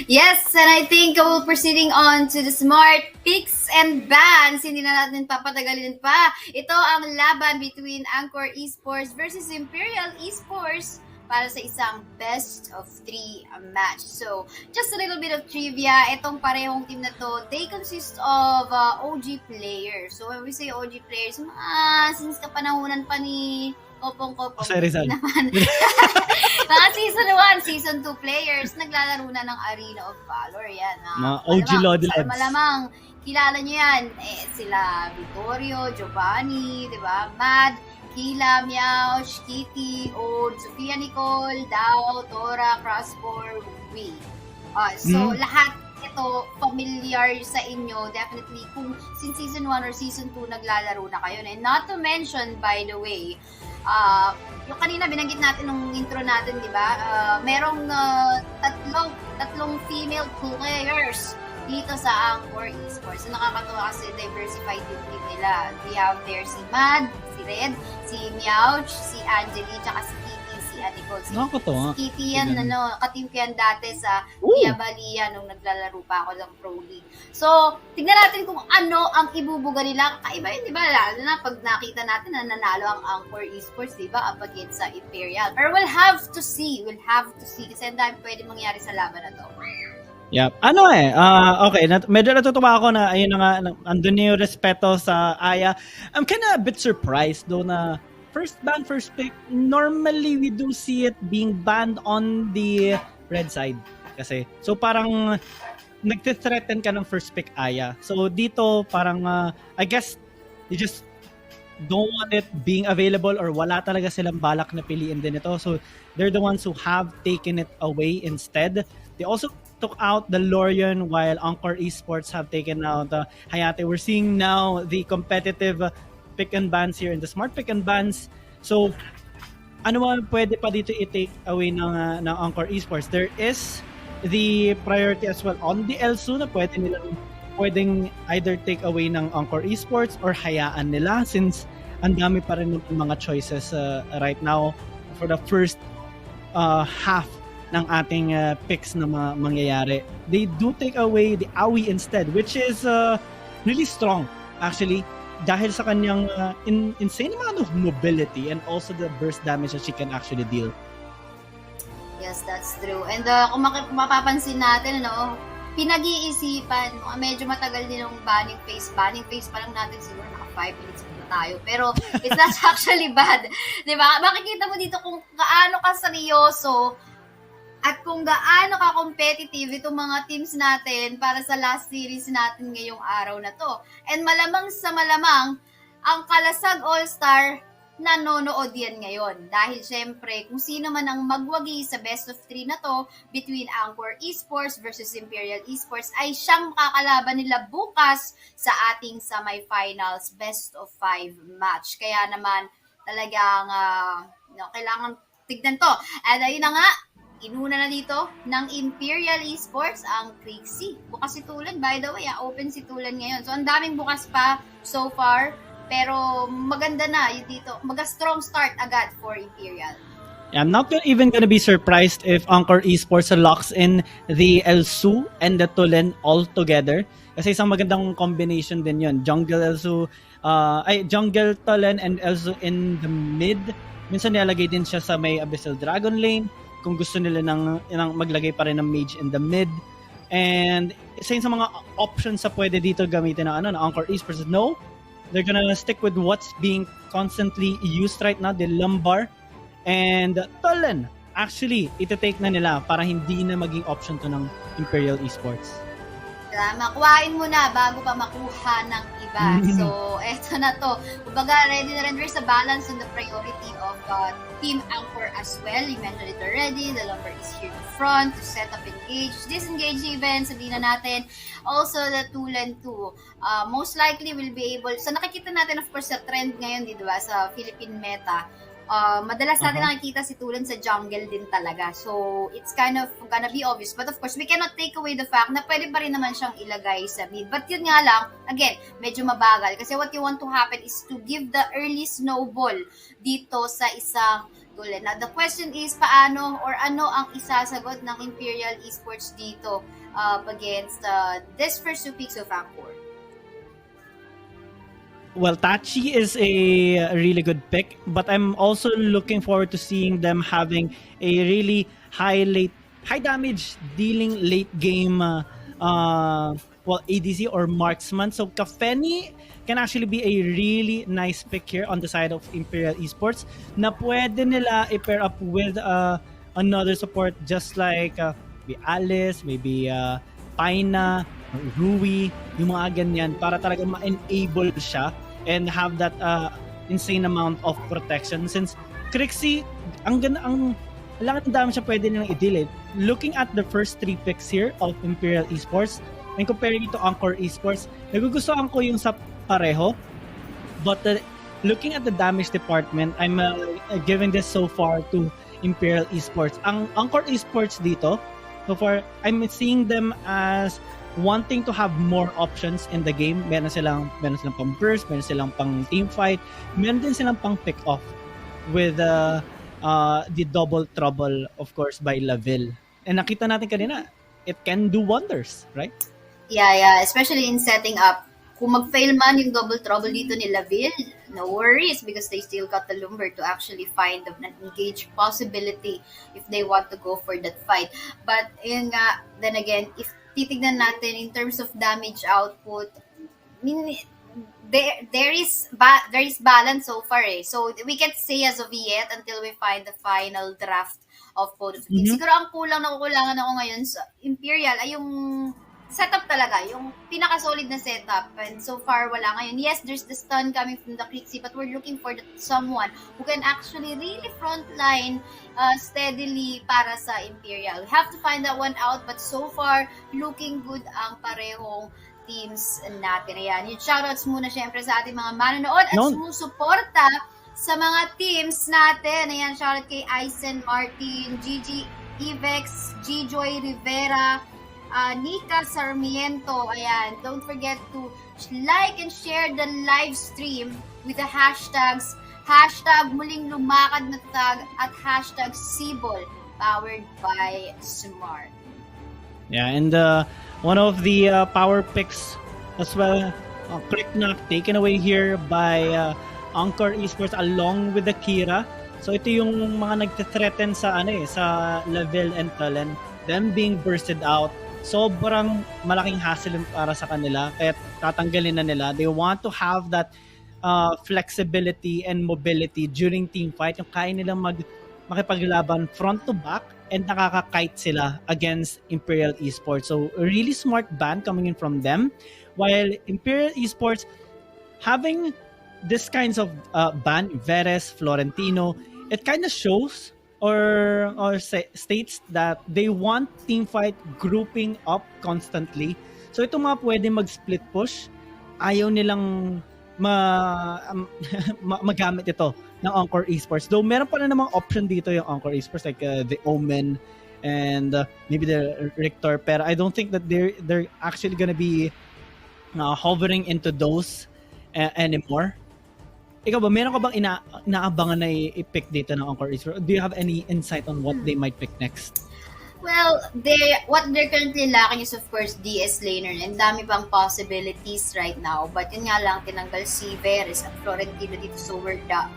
Yes, and I think we're proceeding on to the smart picks and bans. Hindi na natin papatagalin pa. Ito ang laban between Encore Esports versus Imperial Esports para sa isang best of 3 match. So, just a little bit of trivia. Itong parehong team na to, they consist of OG players. So, when we say OG players, since kapanahunan pa ni Kopong-Kopong. Sorry. Naman. Mga season 1, season 2 players, naglalaro na ng ArenaofValor. Yan. Mga OG Lodlads. Malamang, kilala nyo yan. Sila Vittorio, Giovanni, di ba? Mad, Kila, Meow, Kitty, Ode, Sofia Nicole, Dao, Tora, Crosspor, We. Lahat ito familiar sa inyo, definitely, kung since season 1 or season 2 naglalaro na kayo. And not to mention, by the way, yung kanina binanggit natin nung intro natin, di ba? Merong tatlong female players dito sa Encore Esports. So, nakakatuwa kasi diversified yung team nila. We have there si Mad, si Red, si Meowch, si Angeli, tsaka si Kitty, si Anicole. Si Kitty yan, kateam ko yan dati sa Balia nung naglalaro pa ako ng Pro League. So, tignan natin kung ano ang ibubuga nila. Kaiba yun, di ba? Lalo na pag nakita natin na nanalo ang Encore Esports, di ba? Up against sa Imperial. Pero we'll have to see. Kasi ang dami pwede mangyari sa laban na to. Yep. Okay. Medyo natutuwa ako na ayun na nga, andun yung respeto sa Aya. I'm kind of a bit surprised though na first ban, first pick, normally we do see it being banned on the red side. Kasi, so parang nagte-threaten ka ng first pick Aya. So dito parang, I guess, you just don't want it being available or wala talaga silang balak na piliin din ito. So they're the ones who have taken it away instead. They also took out the Lorian while Encore Esports have taken out the Hayate. We're seeing now the competitive pick and bans here in the smart pick and bans. So, ano man pwede pa dito i-take away ng Encore Esports? There is the priority as well on the LSU na pwedeng either take away ng Encore Esports or hayaan nila since ang dami pa rin ng mga choices right now for the first half ng ating picks na mangyayari. They do take away the AoV instead, which is really strong actually dahil sa kanyang insane amount of mobility and also the burst damage that she can actually deal. Yes, that's true. And kung mapapansin natin, pinag-iisipan, medyo matagal din yung banning phase. Banning phase pa lang natin siguro naka 5 minutes na tayo. Pero it's not actually bad. Diba? Makikita mo dito kung gaano ka seryoso at kung gaano ka-competitive itong mga teams natin para sa last series natin ngayong araw na to. And malamang sa malamang, ang Kalasag All-Star nanonood yan ngayon. Dahil syempre, kung sino man ang magwagi sa best of 3 na to between Encore Esports versus Imperial Esports ay siyang kakalaban nila bukas sa ating semifinals best of 5 match. Kaya naman talagang kailangan tignan to. At ayun na nga, inuna na dito ng Imperial Esports ang Trixie. Bukas si Tulan, by the way, open si Tulan ngayon. So, ang daming bukas pa so far, pero maganda na yun dito. Strong start agad for Imperial. I'm not even gonna be surprised if Encore Esports locks in the Elsu and the Tulen all together. Kasi isang magandang combination din yun. Jungle Tulen and Elsu in the mid. Minsan nilalagay din siya sa may Abyssal Dragon lane. Kung gusto nila ng maglagay pa rin ng mage in the mid. And isa yun sa mga options sa pwede dito gamitin ng Encore Esports. No, they're gonna stick with what's being constantly used right now, the lumbar. And Tulen, actually, iti-take na nila para hindi na maging option to ng Imperial Esports. Tama, kuhain mo na bago pa makuha ng iba. So, eto na to. Kumbaga, ready na rin sa balance on the priority of Team Encore as well. You mentioned it already. The lumber is here in front to set up engage. Disengage even, sabihin na natin. Also, the Tulen 2. Most likely will be able, so nakikita natin of course sa trend ngayon, di ba, sa Philippine meta. Madalas natin nakikita si Tulen sa jungle din talaga. So, it's kind of gonna be obvious. But of course, we cannot take away the fact na pwede pa rin naman siyang ilagay sa mid. But yun nga lang, again, medyo mabagal. Kasi what you want to happen is to give the early snowball dito sa isang Tulen. Now, the question is, paano or ano ang isasagot ng Imperial Esports dito against this first 2 weeks of Encore? Well, Tachi is a really good pick, but I'm also looking forward to seeing them having a really high damage dealing late game ADC or marksman. So Kafeni can actually be a really nice pick here on the side of Imperial Esports na pwede nila i-pair up with another support just like maybe Alice, maybe Paina, Rui, yung mga ganyan para talaga ma-enable siya and have that insane amount of protection. Since Crixie, ang laking dami siya pwede nilang i-deal. Looking at the first 3 picks here of Imperial Esports and comparing it to Encore Esports, nagugustuhan ko yung sa pareho. But looking at the damage department, I'm giving this so far to Imperial Esports. Ang Encore Esports dito, so far, I'm seeing them as wanting to have more options in the game. Meron silang pang burst, meron silang pang team fight, meron din silang pang pick off with the double trouble, of course, by Laville. And nakita natin kanina, it can do wonders, right? Yeah, especially in setting up. Kung mag-fail man yung double trouble dito ni Laville, no worries because they still got the lumber to actually find an engage possibility if they want to go for that fight. But yun nga, then again, if titignan natin in terms of damage output, I mean, there is balance so far eh. So we can't say as of yet until we find the final draft of both of the teams. Siguro ang nakukulangan ako ngayon sa Imperial ay yung setup talaga, yung pinaka-solid na setup. And so far, wala ngayon. Yes, there's the stun coming from the Crixie, but we're looking for someone who can actually really frontline steadily para sa Imperial. We have to find that one out, but so far, looking good ang parehong teams natin. Ayan, yung shoutouts muna syempre sa ating mga manonood at sumusuporta sa mga teams natin. Ayan, shoutout kay Aisen Martin, Gigi Ivex, G-Joy Rivera, Nika Sarmiento. Ayan, don't forget to like and share the live stream with the hashtags muling lumakad na tag at hashtag SIBOL powered by Smart. Yeah, and one of the power picks as well, Click Knock taken away here by Encore Esports along with the Kira. So ito yung mga nagte-threaten sa sa Laville and Tulen, them being bursted out. Sobrang malaking hassle para sa kanila kaya tatanggalin na nila. They want to have that flexibility and mobility during team fight, yung kaya nilang makipaglaban front to back and nakaka-kite sila against Imperial Esports. So a really smart ban coming in from them, while Imperial Esports having this kinds of ban, Veres, Florentino, it kind of shows or states that they want team fight grouping up constantly. So ito mga pwede mag-split push, ayaw nilang magamit ito ng Encore Esports. Though meron pa na namang option dito yung Encore Esports like the Omen and maybe the Richter, pero I don't think that they're actually gonna be hovering into those anymore. Ikaw ba, meron ka bang inaabangan na i-pick dito ng Encore Esports? Do you have any insight on what they might pick next? Well, what they're currently lacking is of course DS laner and dami pang possibilities right now. But yun nga lang, tinanggal si Veres at Florentino dito, so we're down.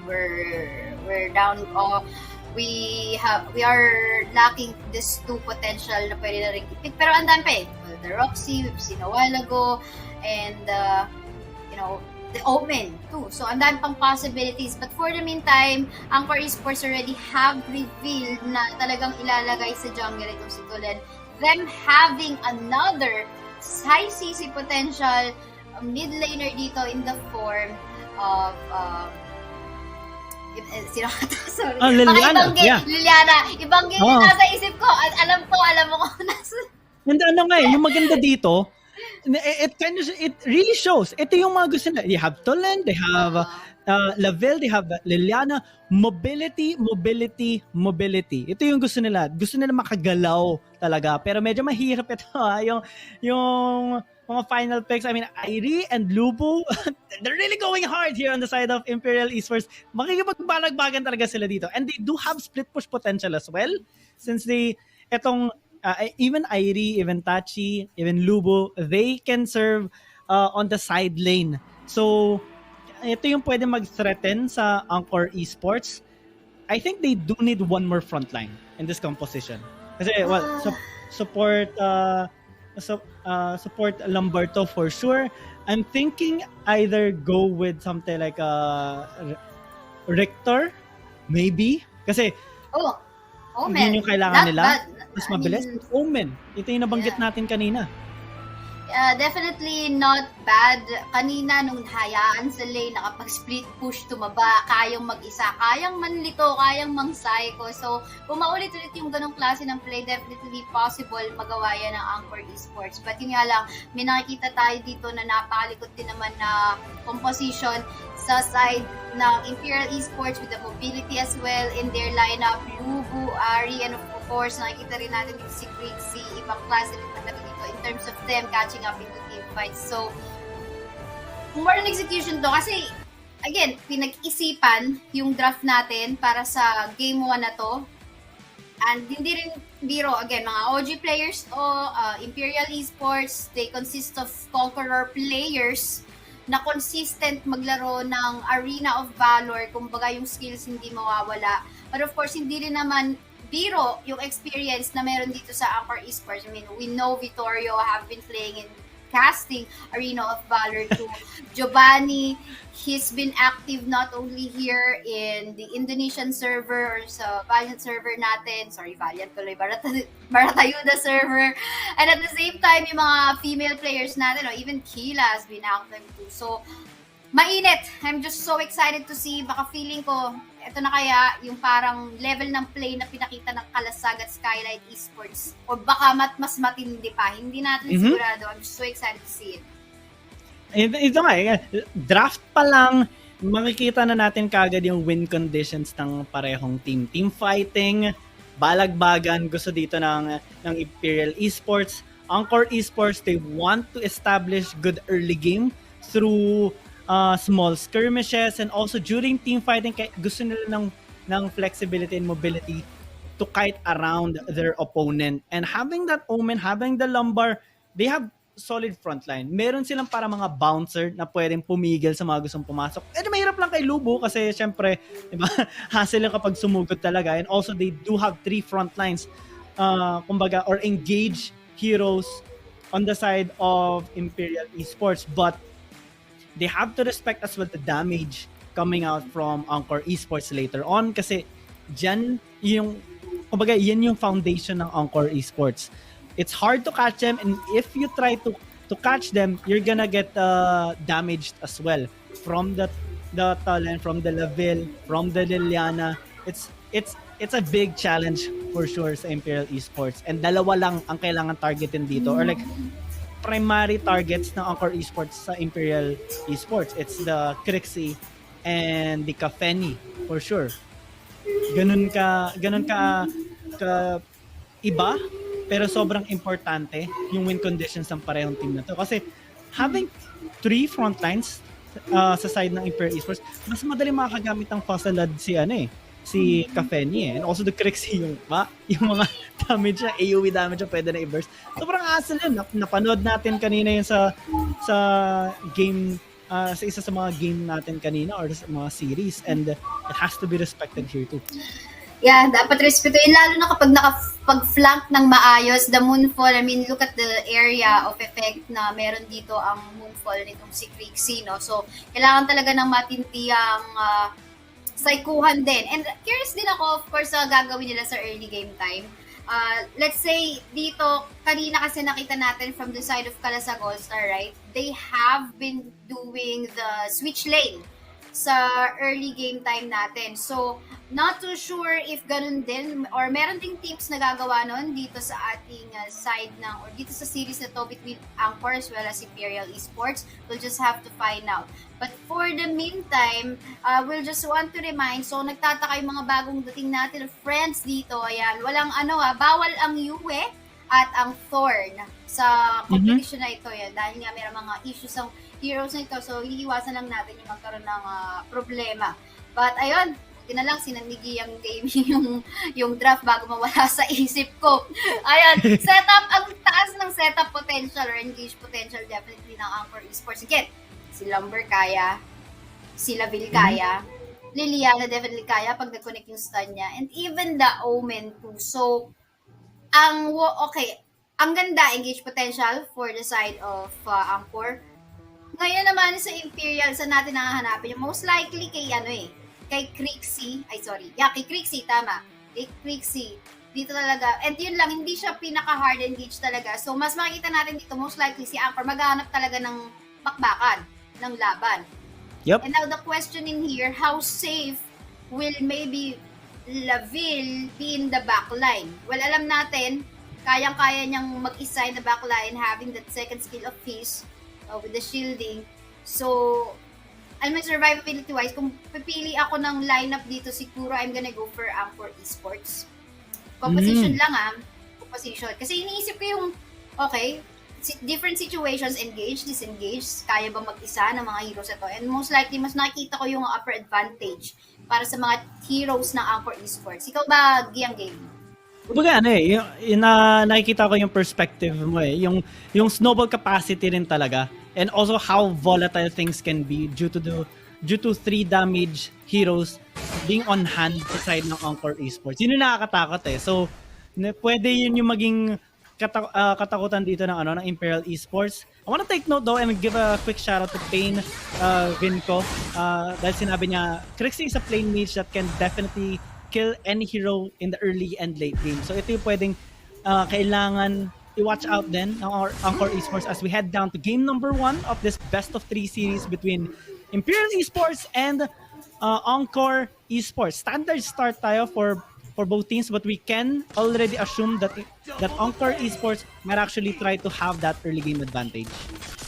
We are lacking these two potential na pwede na rin i-pick. Pero ang dami pa eh. The Roxy, we've seen a while ago, and the Omen too. So, ang dami pang possibilities. But for the meantime, Encore Esports already have revealed na talagang ilalagay sa jungle itong si Tulen. Them having another high CC potential mid laner dito in the form of sorry. Liliana. Liliana. Ibang game yung nasa isip ko. Alam mo ko nasa. And yung maganda dito, it really shows. Ito yung mga gusto nila. They have Tolen, they have Lavelle, they have Liliana. Mobility. Ito yung gusto nila. Gusto nila makagalaw talaga. Pero medyo mahirap ito yung mga final picks. I mean, Irie and Lubu, they're really going hard here on the side of Imperial Esports. Makikipagbalagbagan talaga sila dito. And they do have split push potential as well. Since even Irie, even Tachi, even Lubo, they can serve on the side lane. So, ito yung pwede mag-threaten sa Encore Esports. I think they do need one more frontline in this composition. Kasi, support Lamberto for sure. I'm thinking either go with something like Richter, maybe. Kasi, Omen. Yun yung kailangan nila. Mas I mabilis. mean, Omen. Ito yung nabanggit natin kanina. Definitely not bad. Kanina nung hayaan sa lane, nakapag-split push, tumaba, kayang mag-isa, kayang manlito, kayang mang-psycho. So, kung maulit-ulit yung ganong klase ng play, definitely possible magawa yan ng Encore Esports. But yun nga lang, may nakikita tayo dito na napakalikot din naman na composition sa side ng Imperial Esports with the mobility as well in their lineup. Lubu, Ari, and of course, nakikita rin natin dito si Grixie, ibang klase rin talaga dito in terms of them catching up into team fights. So, more on execution to kasi, again, pinag-isipan yung draft natin para sa game 1 na to. And hindi rin biro, again, mga OG players to, Imperial Esports, they consist of Conqueror players na consistent maglaro ng ArenaofValor, kumbaga yung skills hindi mawawala. But of course, hindi rin naman biro yung experience na meron dito sa Encore Esports. I mean, we know Vittorio have been playing in casting ArenaofValor to Giovanni. He's been active not only here in the Indonesian server or sa Valiant server natin. Sorry, Valiant tuloy. Baratayuda server. And at the same time, yung mga female players natin, or even Kila has been active too. So, mainit. I'm just so excited to see. Baka feeling ko, ito na kaya yung parang level ng play na pinakita ng Kalasag at Skylight Esports. O baka mas matindi pa. Hindi natin sigurado. I'm just so excited to see it. Ito nga, draft pa lang, makikita na natin kagad yung win conditions ng parehong team. Team fighting, balagbagan, gusto dito ng Imperial Esports. Encore Esports, they want to establish good early game through small skirmishes, and also during team fighting, gusto nila ng flexibility and mobility to kite around their opponent. And having that Omen, having the Lumbar, they have solid frontline. Meron silang para mga bouncer na pwedeng pumigil sa mga gustong pumasok. Mahirap lang kay Lubo kasi syempre, diba, hassle lang kapag sumugod talaga. And also, they do have 3 frontlines, kumbaga, or engage heroes on the side of Imperial Esports. But they have to respect as well the damage coming out from Encore Esports later on kasi yan yung foundation ng Encore Esports. It's hard to catch them, and if you try to catch them, you're gonna get damaged as well from the Talent, from the Laville, from the Liliana. It's a big challenge for sure sa Imperial Esports, and dalawa lang ang kailangan targetin dito, or like primary targets ng Encore Esports sa Imperial Esports. It's the Crixie and the Kafeni for sure. Ganun ka iba, pero sobrang importante yung win conditions ng parehong team na to. Kasi having 3 frontlines sa side ng Imperial Esports, mas madali makakagamit ng Fossilad si Kafeni and also the Crixie yung mga damage niya, AoV damage niya, pwede na i-burst. Sobrang hassle yun. Napanood natin kanina yun sa game, sa isa sa mga game natin kanina or sa mga series, and it has to be respected here too. Yeah, dapat respetuhin, lalo na kapag nakapag-flank ng maayos, the Moonfall. I mean, look at the area of effect na meron dito ang Moonfall nitong si Crixie, no? So, kailangan talaga ng matintiyang saikuhan din. And curious din ako, of course, sa gagawin nila sa early game time. Let's say, dito, kanina kasi nakita natin from the side of Kalasag All-Star, right? They have been doing the switch lane sa early game time natin. So, Not too sure if ganun din or meron ding teams na gagawa nun dito sa ating side ng or dito sa series na to between Encore as well as Imperial Esports. We'll just have to find out. But for the meantime, we'll just want to remind, so nagtataka yung mga bagong dating natin friends dito, ayan, walang bawal ang Yue at ang Thorn sa competition na ito yan dahil nga may mga issues ang heroes na ito, so iiwasan lang natin yung magkaroon ng problema. But ayun, na lang sinanigi ang gaming yung draft bago mawala sa isip ko. Ayan, setup, ang taas ng setup potential or engage potential definitely ng Encore Esports. Again, si Lumber kaya, si Laville kaya, Liliana definitely kaya pag nag-connect yung stun niya, and even the Omen too. So, ang ganda engage potential for the side of Encore. Ngayon naman sa Imperial, sa natin nakahanapin yung most likely kay Crixie, kay Crixie, tama. Kay Crixie, dito talaga, and yun lang, hindi siya pinaka-hard engage talaga. So, mas makikita natin dito, most likely si Encore, maghahanap talaga ng bakbakan, ng laban. Yep. And now, the question in here, how safe will maybe Laville be in the backline? Well, alam natin, kayang-kaya niyang mag-isa in the backline, having that second skill of his, with the shielding. So, alam mo, survivability-wise, kung pipili ako ng lineup dito, siguro I'm gonna go for Encore Esports. Composition lang composition. Kasi iniisip ko yung, different situations, engage, disengage, kaya ba mag-isa ng mga heroes ito? And most likely, mas nakikita ko yung upper advantage para sa mga heroes ng Encore Esports. Ikaw ba, Giyang Game? Kumbaga nakikita ko yung perspective mo yung snowball capacity rin talaga, and also how volatile things can be due to 3 damage heroes being on hand sa side ng Encore Esports. Yun yung nakakatakot So pwede yun yung maging katakutan dito ng Imperial Esports. I wanna take note though and give a quick shout out to Pain Vinco dahil sinabi niya Crixie is a lane mage that can definitely kill any hero in the early and late game. So ito yung pwedeng kailangan i-watch out din ng Encore Esports as we head down to game number 1 of this best of 3 series between Imperial Esports and Encore Esports. Standard start tayo for both teams, but we can already assume that Encore Esports might actually try to have that early game advantage.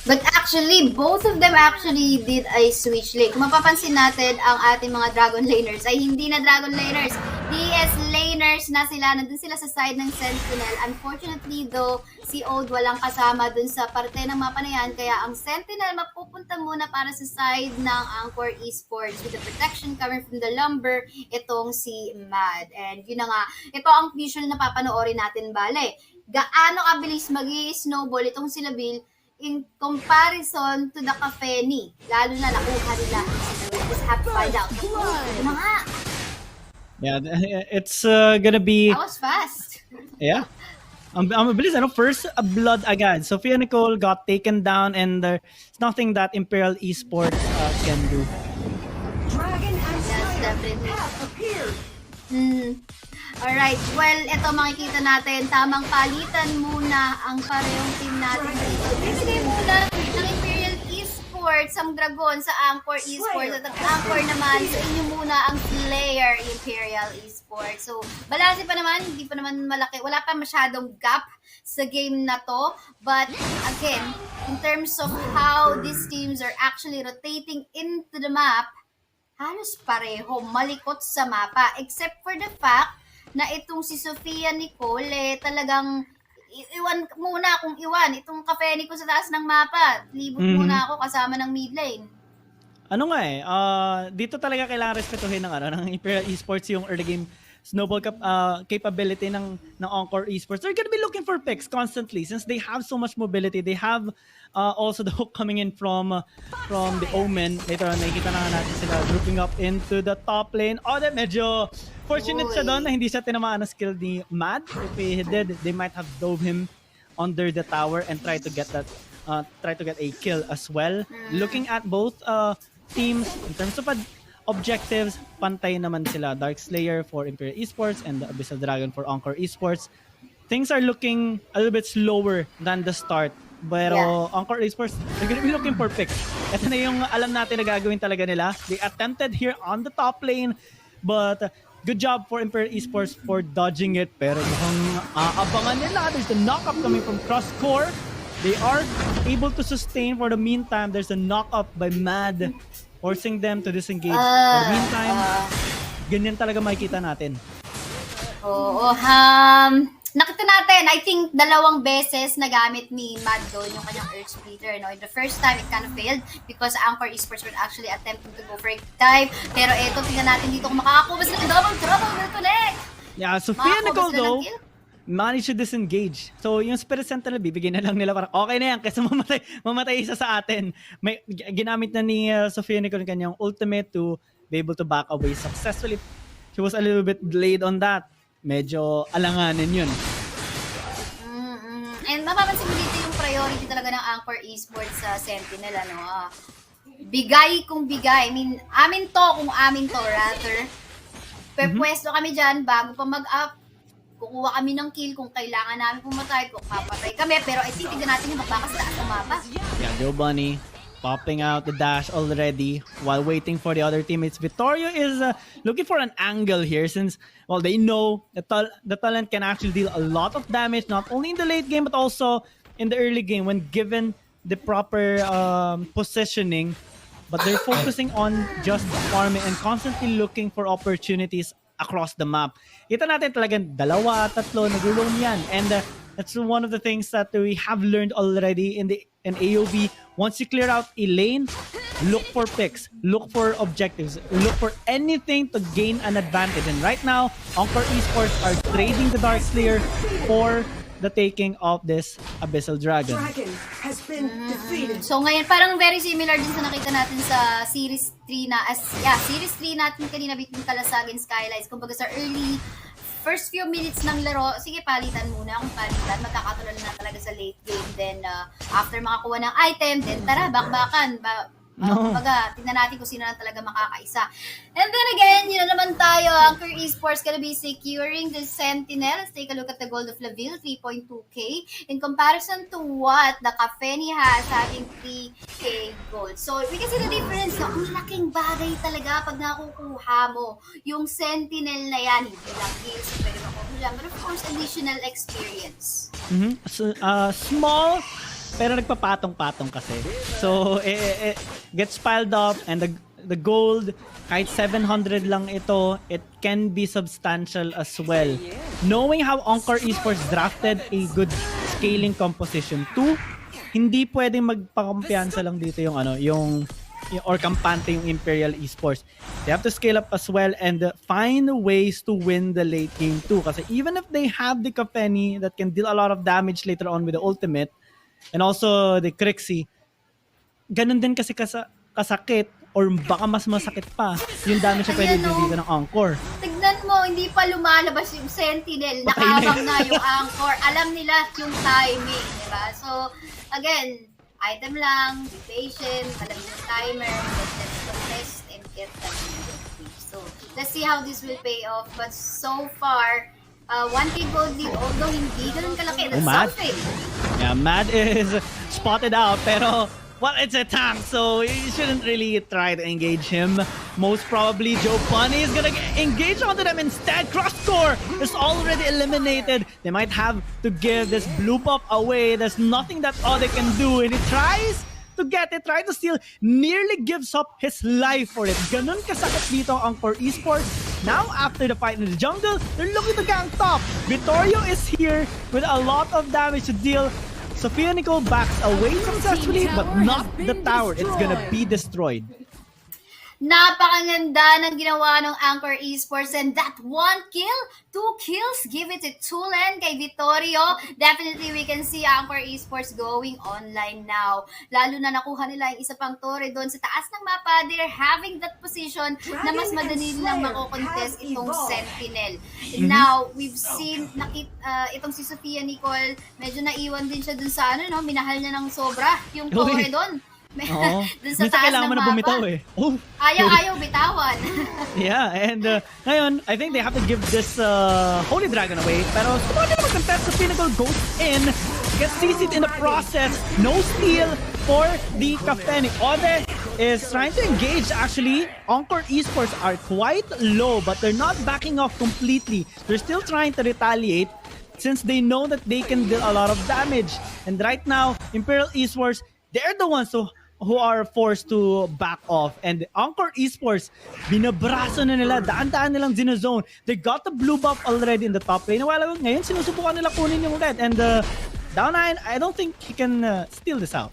But actually, both of them actually did a switch lane. Kung mapapansin natin, ang ating mga Dragon Laners ay hindi na Dragon Laners. DS Laners na sila. Nandun sila sa side ng Sentinel. Unfortunately though, si Old walang kasama dun sa parte ng mapa na yan. Kaya ang Sentinel mapupunta muna para sa side ng Encore Esports with the protection coming from the Lumber, itong si Mad. And yun na nga, ito ang visual na papanoorin natin, bale. Gaano kabilis mag-i-snowball itong si Laville in comparison to the Cafeni, lalo na nakuha nila. So we just have to find out. Ano nga? Yeah, it's gonna be... That was fast. Yeah. Ang mabilis, First, a blood agad. Sophia Nicole got taken down and there's nothing that Imperial Esports can do. Dragon and definitely have appeared. Alright, well, ito makikita natin, tamang palitan muna ang parehong team natin dito. Bibigay muna ng Imperial Esports ang Dragon sa Encore Esports at ang Encore naman sa inyo muna ang Slayer Imperial Esports. So, balanse pa naman, hindi pa naman malaki, wala pa masyadong gap sa game na to. But again, in terms of how these teams are actually rotating into the map, halos pareho, malikot sa mapa, except for the fact na itong si Sophia Nicole, talagang iwan muna kung iwan. Itong Cafeni ko sa taas ng mapa, libot muna ako kasama ng mid lane. Dito talaga kailangan respetuhin ng Imperial Esports yung early game snowball capability ng Encore Esports. They're gonna be looking for picks constantly since they have so much mobility. They have also the hook coming in from the Omen. Later on, nakikita na natin sila grouping up into the top lane. Medyo fortunate siya doon na hindi siya tinamaan ng skill ni Mad. If he did, they might have dove him under the tower and try to get a kill as well. Looking at both teams in terms of objectives, pantay naman sila. Dark Slayer for Imperial Esports and the Abyssal Dragon for Encore Esports. Things are looking a little bit slower than the start. Pero Encore Esports, they're gonna be looking for picks. Ito na yung alam natin na gagawin talaga nila. They attempted here on the top lane, but Good job for Imperial Esports for dodging it. Pero mukhang aabangan nila. There's the knock-up coming from Crosscore. They are able to sustain for the meantime. There's a knock-up by Mad, forcing them to disengage. For the meantime, ganyan talaga makikita natin. Oo, nakita natin, I think, 2 beses nagamit ni Mad doon yung kanyang Earth Splitter. No? The first time, it kind of failed because Encore Esports were actually attempting to go for a dive. Pero eto, tingnan natin dito kung makakakuha sila ng double trouble na connect. Yeah, Sophia Nicole though, managed to disengage. So, yung Spirit Sentinel, bibigyan na lang nila parang okay na yan kasi mamatay isa sa atin. Ginamit na ni Sophia Nicole kanyang ultimate to be able to back away successfully. She was a little bit delayed on that. Medyo alanganin yun. And mapapansin mo dito yung priority talaga ng Encore Esports sa Sentinel. Bigay kung bigay. I mean, amin to rather. Pepwesto kami dyan bago pa mag-up. Kukuha kami ng kill kung kailangan namin pumatay, kung papatay kami. Pero I think tignan natin yung magbakas taas ng mapa. Yeah, Joe Bunny popping out the dash already while waiting for the other teammates. Vittorio is looking for an angle here since, well, they know the talent can actually deal a lot of damage, not only in the late game, but also in the early game when given the proper positioning. But they're focusing on just farming and constantly looking for opportunities across the map. Kita natin talagang 2, 3 nag-roam yan. And that's one of the things that we have learned already in AoV. Once you clear out a lane, look for picks, look for objectives, look for anything to gain an advantage. And right now, Encore Esports are trading the Dark Slayer for the taking of this Abyssal Dragon. So ngayon, parang very similar din sa nakita natin sa Series 3 Series 3 natin kanina between Kalasagin Skylines. Kumbaga sa early first few minutes ng laro, sige, palitan muna. Kung palitan, magkakatulad na talaga sa late game. Then, after makakuha ng item, then tara, bakbakan. Kumbaga, tingnan natin kung sino na talaga makakaisa. And then again, yun na naman tayo. Encore Esports gonna be securing the Sentinel. Let's take a look at the gold of Laville, 3.2k. In comparison to what the Cafeni has, having 3k gold. So, we can see the difference. No? Ang laking bagay talaga pag nakukuha mo yung Sentinel na yan. Hindi lang kills, pwede makuha dyan. But of course, additional experience. So, small, pero nagpapatong-patong kasi. So, gets piled up and the gold, kahit 700 lang ito, it can be substantial as well. Knowing how Encore Esports drafted a good scaling composition too, hindi pwedeng magpakumpiyansa lang dito yung or kampante yung Imperial Esports. They have to scale up as well and find ways to win the late game too. Kasi even if they have the Cafeni that can deal a lot of damage later on with the ultimate, and also the Crixie, ganun din kasi kasakit or baka mas masakit pa yung damage na pwede dito ng Encore. Tignan mo, hindi pa lumalabas yung Sentinel. Nakabang na yung Encore. Alam nila yung timing, diba? So, again, item lang, be patient, alam yung timer, let's contest and get that. So, let's see how this will pay off. But so far, 1k gold lead, although hindi ganun kalaki. That's something. Yeah, Mad is spotted out, pero well, it's a tank, so you shouldn't really try to engage him. Most probably, Joe Bunny is gonna engage onto them instead. Crosscore is already eliminated. They might have to give this blue buff away. There's nothing that they can do, and he tries to get it, try to steal, nearly gives up his life for it. Ganun kasakit dito ang Encore Esports. Now, after the fight in the jungle, they're looking to gang top. Vittorio is here with a lot of damage to deal. Sophia Nicole backs away successfully, but not the tower. It's gonna be destroyed. Napakaganda ng ginawa ng Encore Esports, and that 1 kill, 2 kills, give it to Tulen kay Vittorio. Definitely we can see Encore Esports going online now. Lalo na nakuha nila yung isa pang torre doon sa taas ng mapa. They're having that position na mas madali lang makokontest itong Sentinel. Now, we've seen itong si Sophia Nicole, medyo naiwan din siya dun sa minahal niya ng sobra yung torre doon. Dun sa taas ng mapa. Bumitaw Ayaw bitawan. Yeah, and ngayon, I think they have to give this Holy Dragon away. Pero sumunod na mag-contest, sa Pinnacle goes in, gets CC'd in the process. No steal for the Cafeni. Ode is trying to engage. Actually, Encore Esports are quite low, but they're not backing off completely. They're still trying to retaliate since they know that they can deal a lot of damage. And right now, Imperial Esports, they're the ones who are forced to back off. And Encore Esports, binabraso na nila, daan-daan nilang zinozone. They got the blue buff already in the top lane. While ngayon, sinusubukan nila kunin yung red. And Down9, I don't think he can steal this out.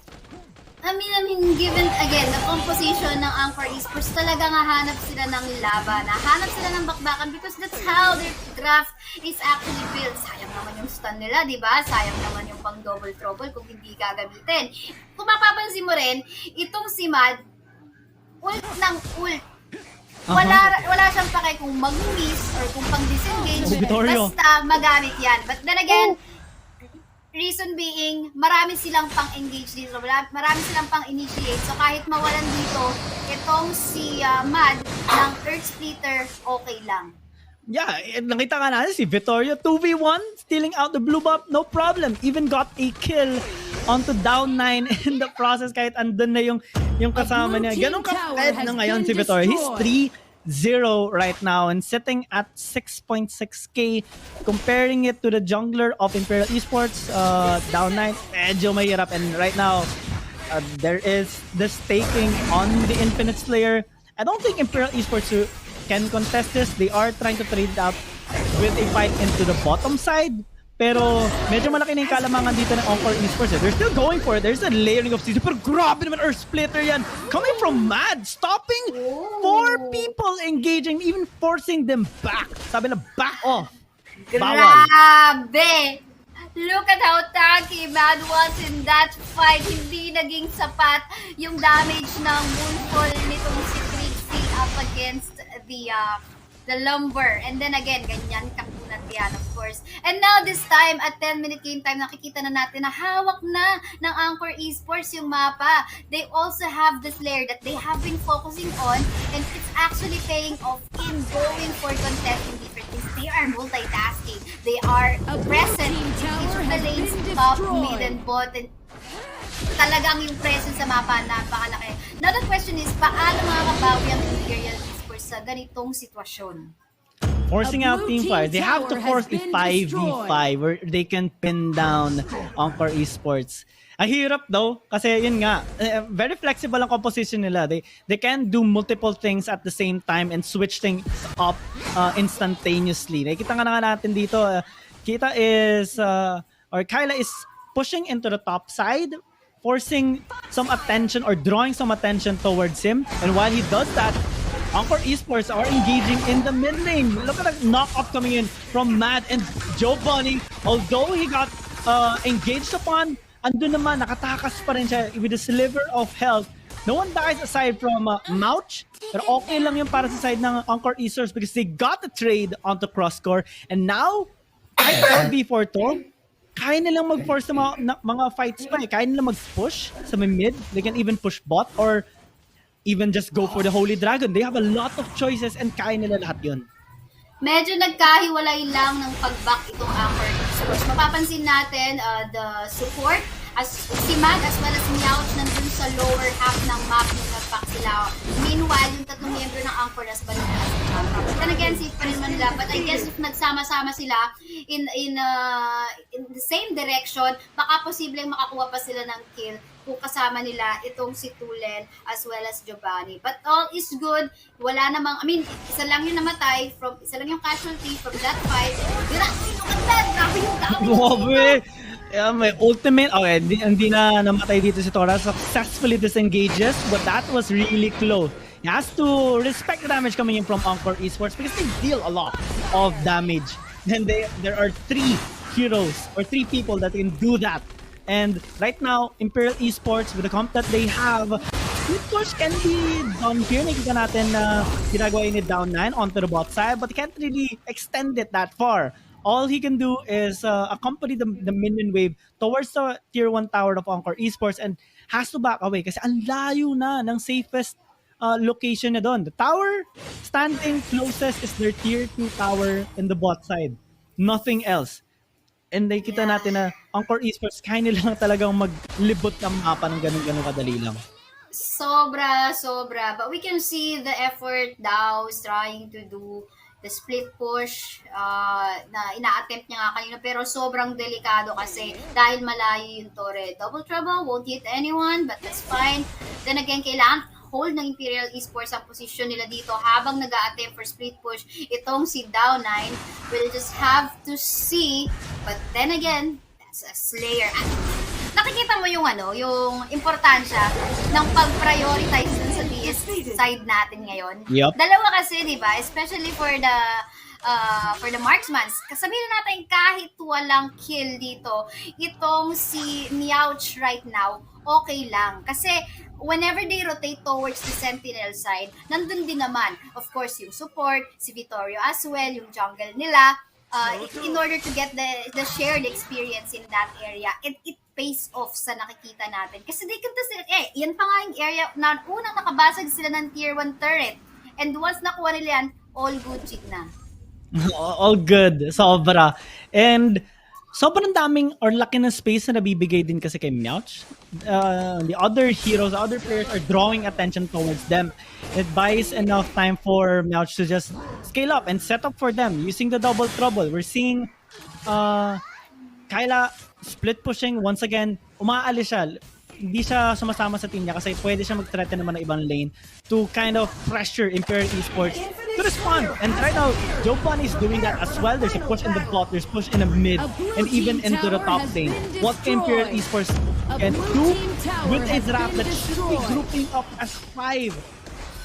I mean, given, again, the composition ng Encore Esports, talagang hahanap sila ng laban, hahanap sila ng bakbakan because that's how their craft is actually built. Sayang naman yung stun nila, di ba? Sayang naman yung pang double trouble kung hindi gagamitin. Kung mapapansin mo rin, itong si Mad, ult ng ult. Wala siyang pake kung mag-miss or kung pang-disengage. Basta magamit yan. But then again, reason being, marami silang pang-engage dito. Marami silang pang-initiate. So kahit mawalan dito, itong si Mad ng Earth Splitter, okay lang. Yeah, nakita nga natin si Vittorio 2v1, stealing out the blue buff, no problem. Even got a kill onto Down9 in the process kahit andun na yung kasama niya. Ganun ka-fed na ngayon si Vittorio. He's 3-0 right now and sitting at 6.6k. Comparing it to the jungler of Imperial Esports, Down9, medyo mahirap. And right now, there is the staking on the Infinite Slayer. I don't think Imperial Esports can contest this. They are trying to trade out with a fight into the bottom side. Pero medyo malaki na yung kalamangan dito ng Encore Esports. They're still going for it. There's a layering of season. Pero grabe naman Earth Splitter yan. Coming from Mad. Stopping 4 people engaging. Even forcing them back. Sabi na back off. Bawal. Grabe! Look at how tanky Mad was in that fight. Hindi naging sapat yung damage ng Moonfall nitong si Trixie up against the Lumber. And then again, ganyan kakunat yan, of course. And now this time, at 10-minute game time, nakikita na natin na hawak na ng Encore Esports yung mapa. They also have this layer that they have been focusing on, and it's actually paying off in going for contesting different things. They are multitasking. They are present in each of the lanes, top, mid, and bot, and talagang yung presence sa mapa, napakalaki. Now the question is, paano makakabawi ang Imperial Esports sa ganitong sitwasyon? Forcing out team fires. They have to force a 5v5 where they can pin down Encore Esports. Ang hirap daw kasi yun nga, very flexible ang composition nila. They can do multiple things at the same time and switch things up instantaneously. Nakikita nga natin dito, Kita is, or Kyla is pushing into the top side, forcing some attention or drawing some attention towards him. And while he does that, Encore Esports are engaging in the mid lane. Look at that knock-off coming in from Mad and Giovanni. Although he got engaged upon, andun naman, nakatakas pa rin siya with a sliver of health. No one dies aside from Mouch. Pero okay lang yun para sa side ng Encore Esports because they got the trade onto Crosscore. And now, kahit 4v4 to, kaya nilang mag-force sa mga fights pa eh. Kaya nilang mag-push sa mid. They can even push bot or even just go for the Holy Dragon. They have a lot of choices and kaya nila lahat yun. Medyo nagkahiwalay lang ng pag-back itong Encore Esports. Mapapansin natin the support as si Mag as well as Meowth nandun sa lower half ng map nung nag-back sila. Meanwhile, yung tatlong miyembro ng Encore nas balik na sa top. Then again, safe pa rin man nila. But I guess if nagsama-sama sila in the same direction, baka posibleng makakuha pa sila ng kill kung kasama nila itong si Tulen as well as Giovanni. But all is good. Wala namang, isa lang yung namatay, isa lang yung casualty from that fight. Grabe yung dami. Yeah, may ultimate. Okay, hindi na namatay dito si Tora. Successfully disengages, but that was really close. He has to respect the damage coming in from Encore Esports because they deal a lot of damage. And there are 3 heroes or 3 people that can do that. And right now, Imperial Esports, with the comp that they have, split push can be done here. Nakikita natin na ginagawa ni Down9 onto the bot side, but he can't really extend it that far. All he can do is accompany the minion wave towards the tier 1 tower of Encore Esports and has to back away kasi ang layo na ng safest location na doon. The tower standing closest is their tier 2 tower in the bot side. Nothing else. And nakikita natin na Encore Esports kaya nila talagang maglibot ng mapa ng ganun-ganun kadali lang. Sobra. But we can see the effort Dow is trying to do, the split push na ina-attempt niya nga kanina, pero sobrang delikado kasi dahil malayo yung Torre. Double trouble, won't hit anyone, but that's fine. Then again, kailangan hold ng Imperial Esports ang posisyon nila dito habang nag-a-attempt for split push. Itong si Dow9 will just have to see, but then again, that's a Slayer. Nakikita mo yung yung importansya ng pag-prioritize dun sa DS side natin ngayon. Yup. Dalawa kasi, di ba? Especially for the marksmans. Sabihin natin kahit walang kill dito, itong si Meowch right now, okay lang. Kasi whenever they rotate towards the Sentinel side, nandun din naman, of course, yung support, si Vittorio as well, yung jungle nila, in order to get the shared experience in that area. It pays off sa nakikita natin. Kasi they can just, yan pa nga yung area na unang nakabasag sila ng tier 1 turret. And once nakuha nila yan, all good chick na. All good. Sobra. And sobrang daming or laki ng space na nabibigay din kasi kay Meowch. The other heroes, the other players are drawing attention towards them. It buys enough time for Meowch to just scale up and set up for them using the double trouble. We're seeing Kyla split pushing once again. Umaalis siya. Hindi siya sumasama sa team niya kasi pwede siya mag-threaten naman ng ibang lane to kind of pressure Imperial Esports to respond. And right now, Joe Bunny is doing that as well. There's a push in the bot, there's push in the mid, and even into the top lane. What Imperial Esports can do with a draft that should be grouping up as 5.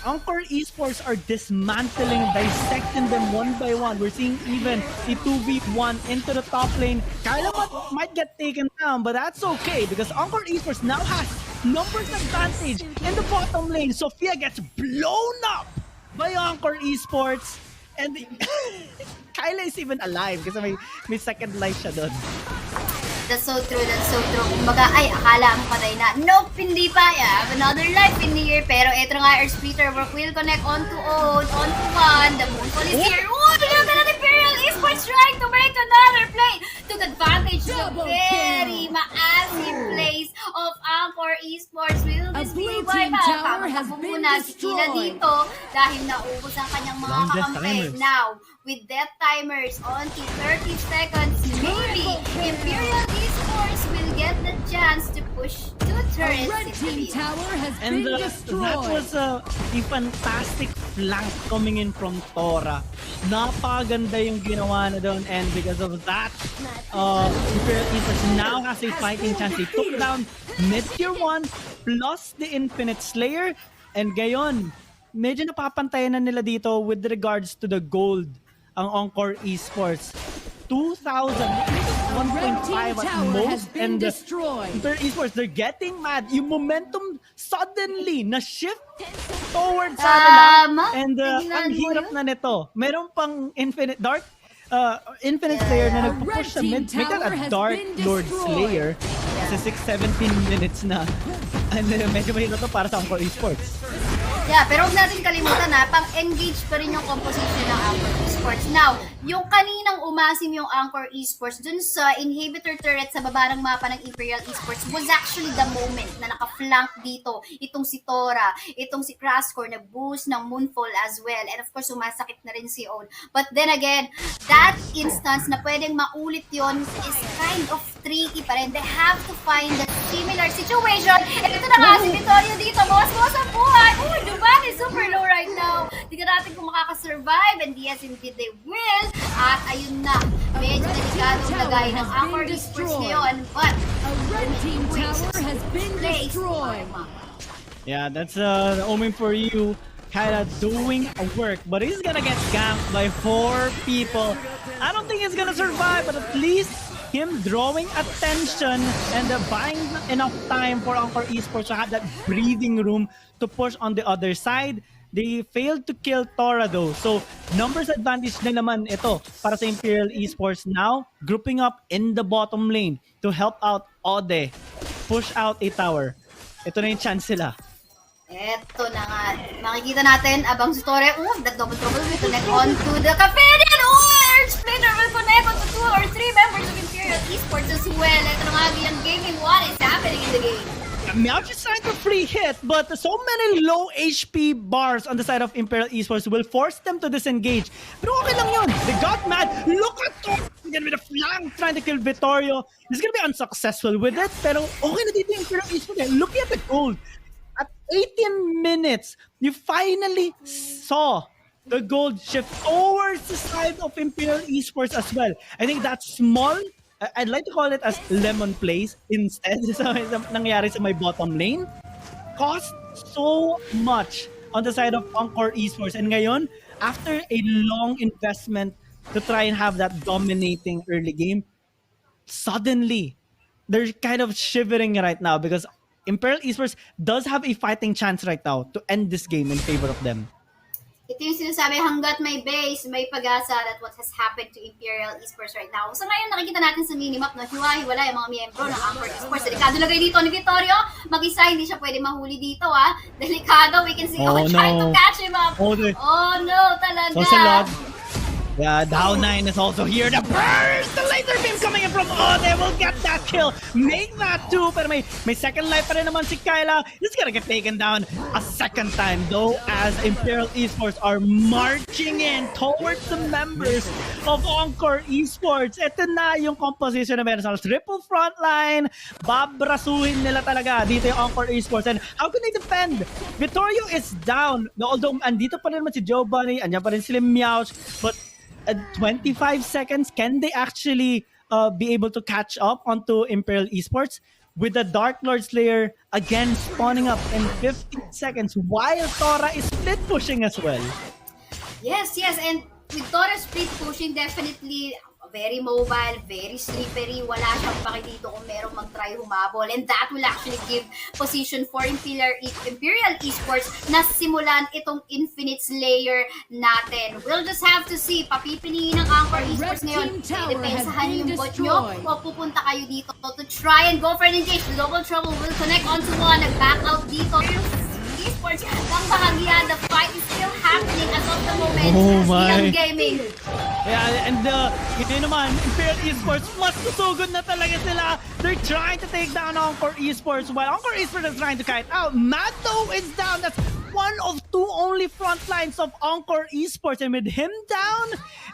Encore Esports are dismantling, dissecting them one by one. We're seeing even a 2v1 into the top lane. Kyla might get taken down, but that's okay because Encore Esports now has numbers advantage in the bottom lane. Sophia gets blown up by Encore Esports, and Kyla is even alive kasi may second life siya doon. That's so true. Kumbaga, akala mo patay na. Nope, hindi pa. I have another life in here. Pero eto nga, Earth Splitter work will connect onto Own, onto One. The Moonfall is here. Look at that Imperial Esports trying to make another play. Took advantage of the very massive plays of Encore Esports. Will this be a wipeout? Pamakabo muna si Kila dito dahil naubos ang kanyang mga kakampi. Now, with death timers on to 30 seconds, maybe Imperial Esports will get the chance to push 2 turrets into the And that was a fantastic flank coming in from Tora. Napakaganda yung ginawa na doon, and because of that, Imperial Esports now has a fighting chance. They took down mid-tier 1 plus the Infinite Slayer, and gayon, medyo napapantayan na nila dito with regards to the gold ang Encore Esports. 2,000, 1.5 at most, and Imperial Esports, they're getting mad. Yung momentum suddenly na-shift towards kanila, and ang hirap na nito. Meron pang Infinite Slayer na nagpupush sa mid. Make that a Dark Lord Slayer kasi 6-17 minutes na. And medyo mahirap to para sa Encore Esports. Yeah, pero huwag natin kalimutan pang-engage pa rin yung composition ng Encore Esports. Now, yung kaninang umasim yung Encore Esports dun sa inhibitor turret sa baba ng mapa ng Imperial Esports was actually the moment na naka-flank dito. Itong si Tora, itong si Crashcore, nag-boost ng Moonfall as well. And of course, sumasakit na rin si Own. But then again, that instance na pwedeng maulit yon is kind of tricky pa rin. They have to find that similar situation. And ito na nga, si Vittorio dito, bawas-bawas ang buhay. Duban is super low right now. Tignan natin kung makakasurvive, and yes, indeed they will. At ayun na, medyo delikadong lagay ng Encore Esports ngayon. But, a red team tower has been destroyed. Yeah, that's the omen for you. Kinda doing a work, but he's gonna get ganked by 4 people. I don't think he's gonna survive, but at least him drawing attention and buying enough time for Encore Esports to have that breathing room to push on the other side. They failed to kill Tora though. So, numbers advantage na naman ito para sa Imperial Esports now, grouping up in the bottom lane to help out Ode push out a tower. Ito na yung chance sila. Eto na nga. Makikita natin, abang si Torre, that double trouble will connect on to the Capedian. Earth Splitter will connect on to 2 or 3 members of Imperial Esports as well. Eto na nga, yung gaming 1 is happening in the game. Meowth is trying to free hit, but so many low HP bars on the side of Imperial Esports will force them to disengage. Pero okay lang yun. They got mad. Look at Thor! Gonna be the flank trying to kill Vittorio. He's gonna be unsuccessful with it, pero okay na dito yung Imperial Esports. Look at the gold. At 18 minutes, you finally saw the gold shift towards the side of Imperial Esports as well. I think that small, I'd like to call it as lemon plays instead sa nangyari sa my bottom lane, cost so much on the side of Encore Esports. And ngayon, after a long investment to try and have that dominating early game, suddenly, they're kind of shivering right now because Imperial Esports does have a fighting chance right now to end this game in favor of them. Ito yung sinasabi, hanggat may base, may pag-asa that what has happened to Imperial Esports right now. So ngayon, nakikita natin sa minimap na hiwa-hiwala yung mga miyembro ng Encore Esports. Delikado lagay dito ni Vittorio. Mag-isa, hindi siya pwede mahuli dito, ha. Delikado, we can see trying to catch him up. Oh no, talaga. So si Lord, yeah, Down9 is also here. The burst! The laser beam coming in from they will get that kill. Make that too. Pero may second life pa rin naman si Kyla. He's gonna get taken down a second time though as Imperial Esports are marching in towards the members of Encore Esports. Ito na yung composition na meron sa triple frontline. Babrasuhin nila talaga dito yung Encore Esports. And how can they defend? Vittorio is down. Although andito pa rin naman si Giovanni, andyan pa rin sila Meowth. But at 25 seconds, can they actually be able to catch up onto Imperial Esports? With the Dark Lord Slayer again spawning up in 15 seconds while Tora is split pushing as well. Yes, and with Tora split pushing, definitely very mobile, very slippery. Wala siyang paki dito kung merong mag-try humabol. And that will actually give position for Imperial Esports na simulan itong Infinite Slayer natin. We'll just have to see. Papipiliin ng Encore Esports ngayon. Depensahan niyo yung bot nyo o pupunta kayo dito to try and go for an engage. The Double Trouble will connect onto one. Nag-back out dito. Esports, ang bahagyan, the fight is still happening as of the moment. Still gaming. Yeah, and yun naman, Imperial Esports, mas susugod na talaga sila. They're trying to take down Encore Esports while Encore Esports is trying to kite out. Maddo is down. That's one of two only front lines of Encore Esports. And with him down,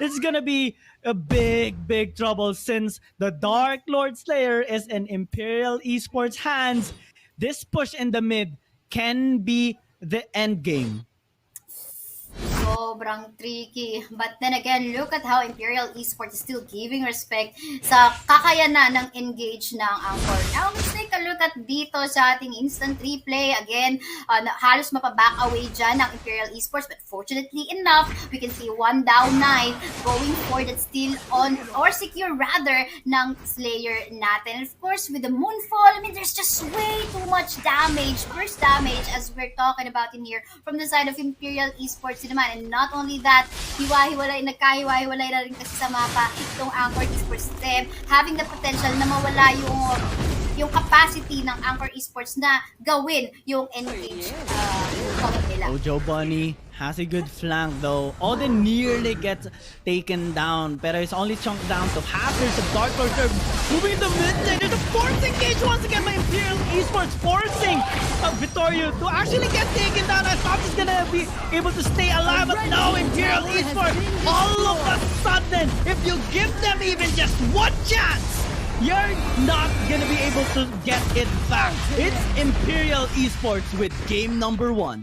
it's gonna be a big trouble since the Dark Lord Slayer is in Imperial Esports' hands. This push in the mid can be the end game. Sobrang tricky. But then again, look at how Imperial Esports is still giving respect sa kakayanan ng engage ng Encore. Now, let's take a look at dito sa ating instant replay. Again, halos mapaback away dyan ng Imperial Esports. But fortunately enough, we can see one Down9 going for that steal on, or secure rather, ng Slayer natin. And of course, with the Moonfall, I mean, there's just way too much damage. Burst damage, as we're talking about in here, from the side of Imperial Esports naman. And not only that, nagkahiwa-hiwalay na rin kasi sa mapa itong Encore Esports team, having the potential na mawala yung capacity ng Encore Esports na gawin yung engage nila. Ojo Bunny has a good flank though. Odin nearly gets taken down, pero it's only chunked down to half. There's a Dark Lord moving into mid lane. There's a force engage once again by Imperial Esports, forcing Vittorio to actually get taken down. I thought he's gonna be able to stay alive, but no, Imperial Esports, all of a sudden, if you give them even just one chance, you're not gonna be able to get it back. It's Imperial Esports with game number 1.